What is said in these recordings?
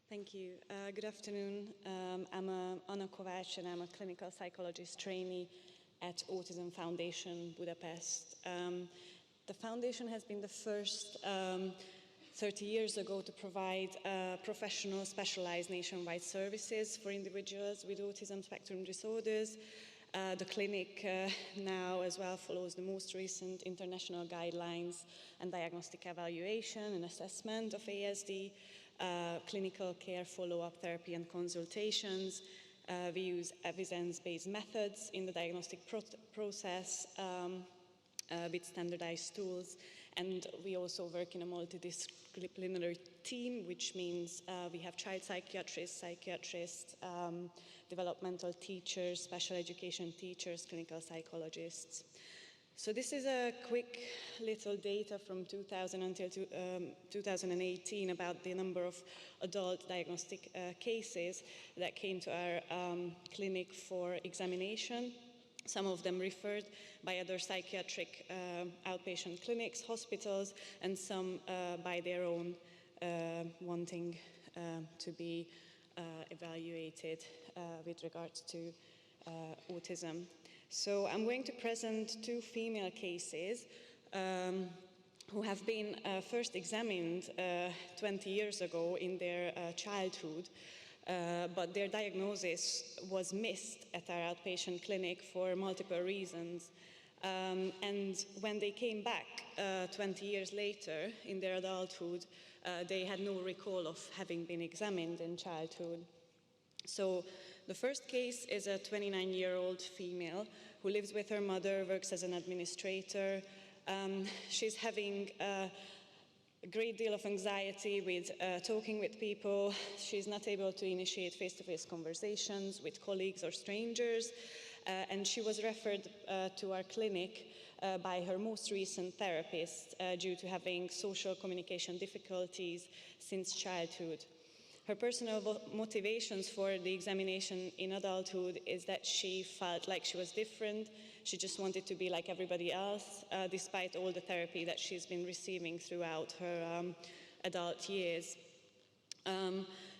Thank you. Good afternoon. I'm Anna Kovács and I'm a clinical psychologist trainee at Autism Foundation, Budapest. The foundation has been the first 30 years ago to provide professional, specialized nationwide services for individuals with autism spectrum disorders. The clinic now as well follows the most recent international guidelines and diagnostic evaluation and assessment of ASD, clinical care, follow-up therapy and consultations. We use evidence-based methods in the diagnostic process with standardized tools, and we also work in a multidisciplinary team, which means we have child psychiatrists, developmental teachers, special education teachers, clinical psychologists. So this is a quick little data from 2000 until 2018 about the number of adult diagnostic cases that came to our clinic for examination. Some of them referred by other psychiatric outpatient clinics, hospitals, and some by their own wanting to be evaluated with regards to autism. So I'm going to present two female cases who have been first examined 20 years ago in their childhood. But their diagnosis was missed at our outpatient clinic for multiple reasons. And when they came back 20 years later in their adulthood, they had no recall of having been examined in childhood. So the first case is a 29-year-old female who lives with her mother, works as an administrator. She's having a great deal of anxiety with talking with people. She's not able to initiate face-to-face conversations with colleagues or strangers, and she was referred to our clinic by her most recent therapist due to having social communication difficulties since childhood. Her personal motivations for the examination in adulthood is that she felt like she was different. She just wanted to be like everybody else, despite all the therapy that she's been receiving throughout her adult years.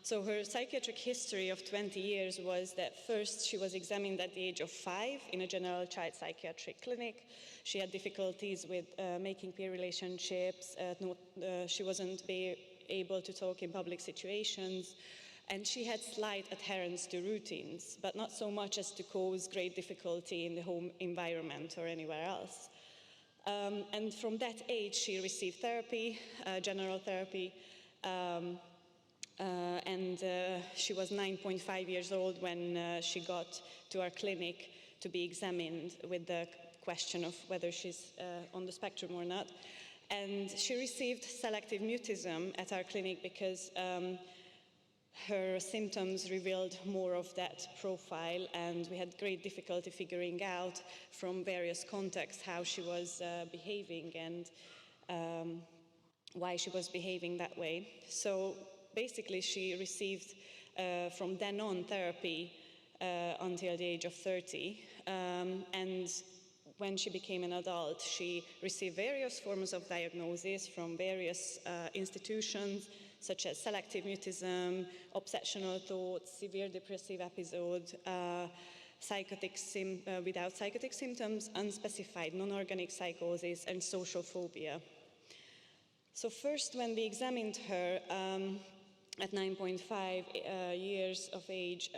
So her psychiatric history of 20 years was that first she was examined at the age of 5 in a general child psychiatric clinic. She had difficulties with making peer relationships. She wasn't able to talk in public situations, and she had slight adherence to routines, but not so much as to cause great difficulty in the home environment or anywhere else. And from that age, she received therapy, general therapy, and she was 9.5 years old when she got to our clinic to be examined with the question of whether she's on the spectrum or not. And she received selective mutism at our clinic because her symptoms revealed more of that profile, and we had great difficulty figuring out from various contexts how she was behaving and why she was behaving that way. So basically she received from then on therapy until the age of 30, and when she became an adult, she received various forms of diagnosis from various institutions, such as selective mutism, obsessional thoughts, severe depressive episode, without psychotic symptoms, unspecified non-organic psychosis, and social phobia. So first, when we examined her, at 9.5 years of age,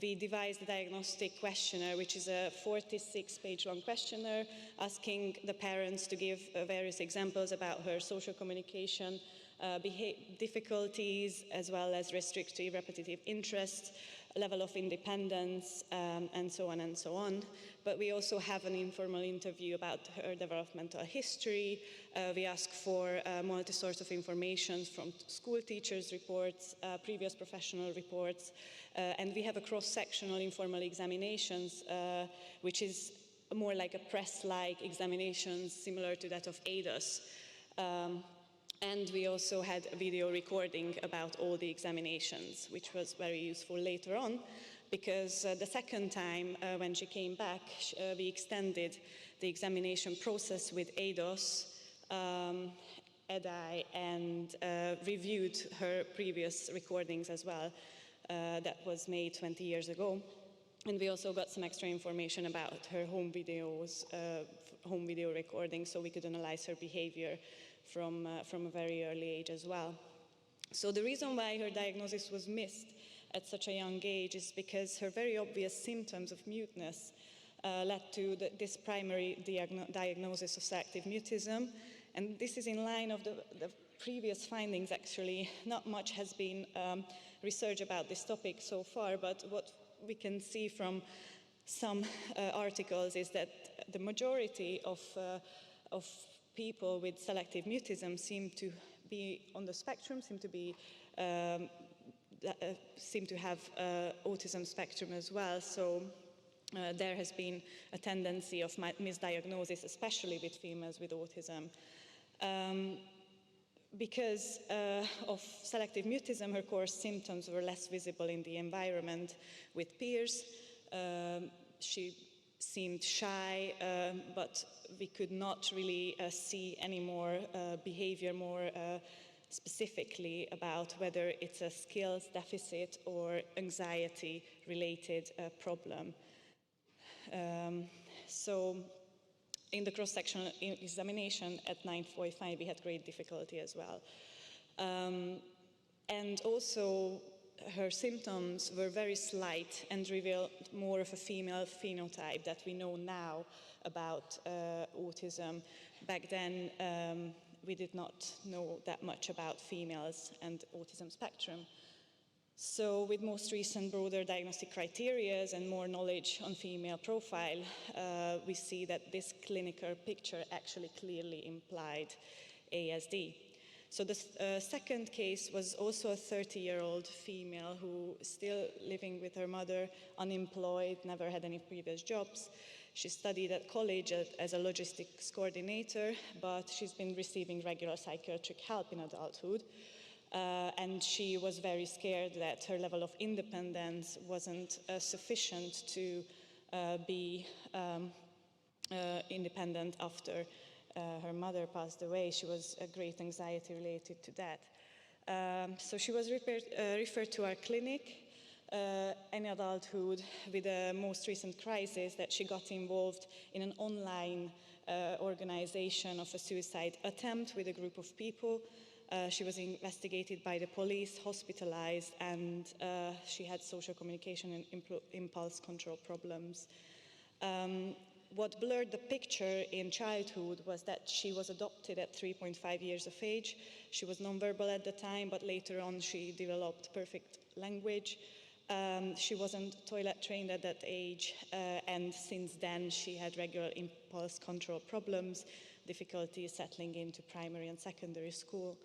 we devised a diagnostic questionnaire, which is a 46-page long questionnaire asking the parents to give various examples about her social communication difficulties, as well as restrictive repetitive interests, level of independence, and so on and so on. But we also have an informal interview about her developmental history. We ask for multi-source of information from school teachers' reports, previous professional reports, and we have a cross-sectional informal examinations, which is more like a press-like examination similar to that of ADOS. And we also had a video recording about all the examinations, which was very useful later on, because the second time when she came back, we extended the examination process with ADOS EDI and reviewed her previous recordings as well. That was made 20 years ago. And we also got some extra information about her home video recordings, so we could analyze her behavior from a very early age as well. So the reason why her diagnosis was missed at such a young age is because her very obvious symptoms of muteness led to this primary diagnosis of selective mutism. And this is in line of the previous findings, actually. Not much has been research about this topic so far, but what we can see from some articles is that the majority of people with selective mutism seem to be on the spectrum, seem to have autism spectrum as well. So there has been a tendency of misdiagnosis, especially with females with autism. Because of selective mutism, her core symptoms were less visible in the environment with peers. She seemed shy, but we could not really see any more behavior more specifically about whether it's a skills deficit or anxiety-related problem. So in the cross-sectional examination at 9:45, we had great difficulty as well. And also, her symptoms were very slight and revealed more of a female phenotype that we know now about autism. Back then, we did not know that much about females and autism spectrum. So with most recent broader diagnostic criteria and more knowledge on female profile, we see that this clinical picture actually clearly implied ASD. So the second case was also a 30-year-old female who still living with her mother, unemployed, never had any previous jobs. She studied at college as a logistics coordinator, but she's been receiving regular psychiatric help in adulthood. And she was very scared that her level of independence wasn't sufficient to be independent after her mother passed away. She was a great anxiety related to that. So she was referred to our clinic in adulthood with the most recent crisis that she got involved in an online organization of a suicide attempt with a group of people. She was investigated by the police, hospitalized, and she had social communication and impulse control problems. What blurred the picture in childhood was that she was adopted at 3.5 years of age. She was nonverbal at the time, but later on she developed perfect language. She wasn't toilet trained at that age, and since then she had regular impulse control problems, difficulty settling into primary and secondary school.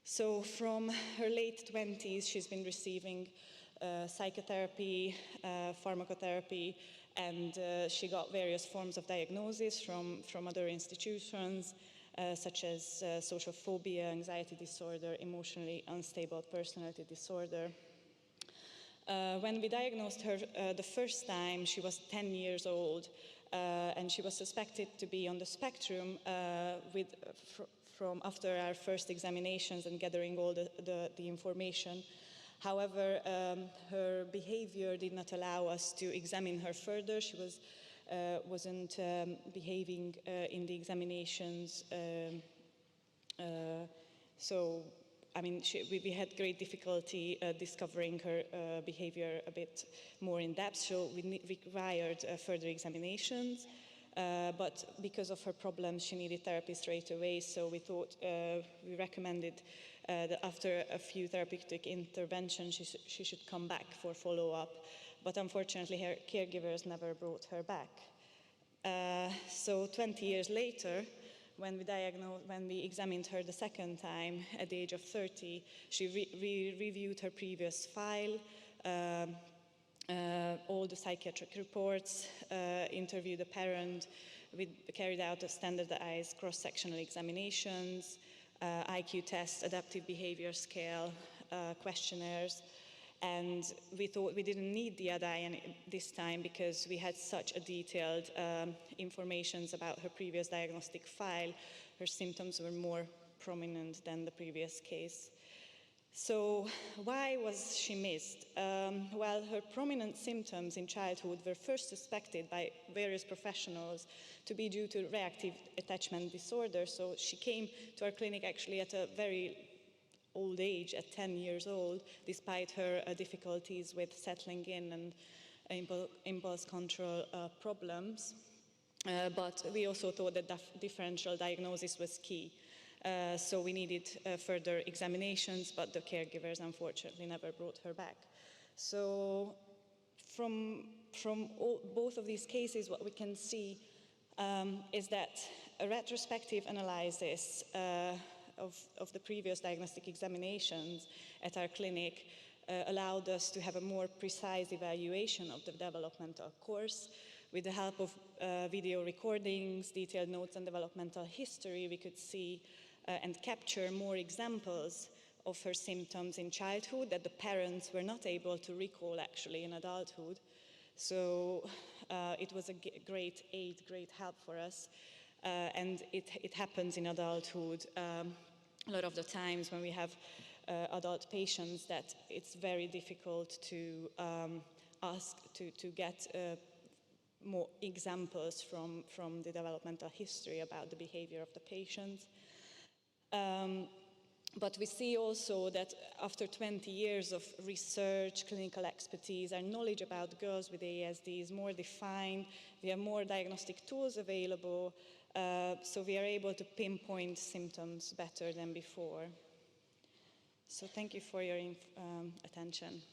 So from her late 20s, she's been receiving psychotherapy, pharmacotherapy, and she got various forms of diagnosis from other institutions, such as social phobia, anxiety disorder, emotionally unstable personality disorder. When we diagnosed her the first time, she was 10 years old, and she was suspected to be on the spectrum from after our first examinations and gathering all the information. However, her behavior did not allow us to examine her further. She wasn't behaving in the examinations. So, I mean, we had great difficulty discovering her behavior a bit more in depth, so we required further examinations. But because of her problems, she needed therapy straight away, so we thought, we recommended that after a few therapeutic interventions, she should come back for follow-up. But unfortunately, her caregivers never brought her back. So 20 years later, when we examined her the second time at the age of 30, she reviewed her previous file, all the psychiatric reports, interviewed a parent. We carried out a standardized cross-sectional examinations, IQ tests, adaptive behavior scale, questionnaires, and we thought we didn't need the ADI this time because we had such a detailed information about her previous diagnostic file. Her symptoms were more prominent than the previous case. So why was she missed? Well, her prominent symptoms in childhood were first suspected by various professionals to be due to reactive attachment disorder. So she came to our clinic actually at a very old age, at 10 years old, despite her difficulties with settling in and impulse control problems. But we also thought that differential diagnosis was key. So we needed further examinations, but the caregivers unfortunately never brought her back. So from both of these cases, what we can see is that a retrospective analysis of the previous diagnostic examinations at our clinic allowed us to have a more precise evaluation of the developmental course. With the help of video recordings, detailed notes, and developmental history, we could see and capture more examples of her symptoms in childhood that the parents were not able to recall actually in adulthood. So it was a great aid, great help for us. And it happens in adulthood a lot of the times when we have adult patients that it's very difficult to ask to get more examples from the developmental history about the behavior of the patients. But we see also that after 20 years of research, clinical expertise, our knowledge about girls with ASD is more defined. We have more diagnostic tools available, so we are able to pinpoint symptoms better than before. So thank you for your attention.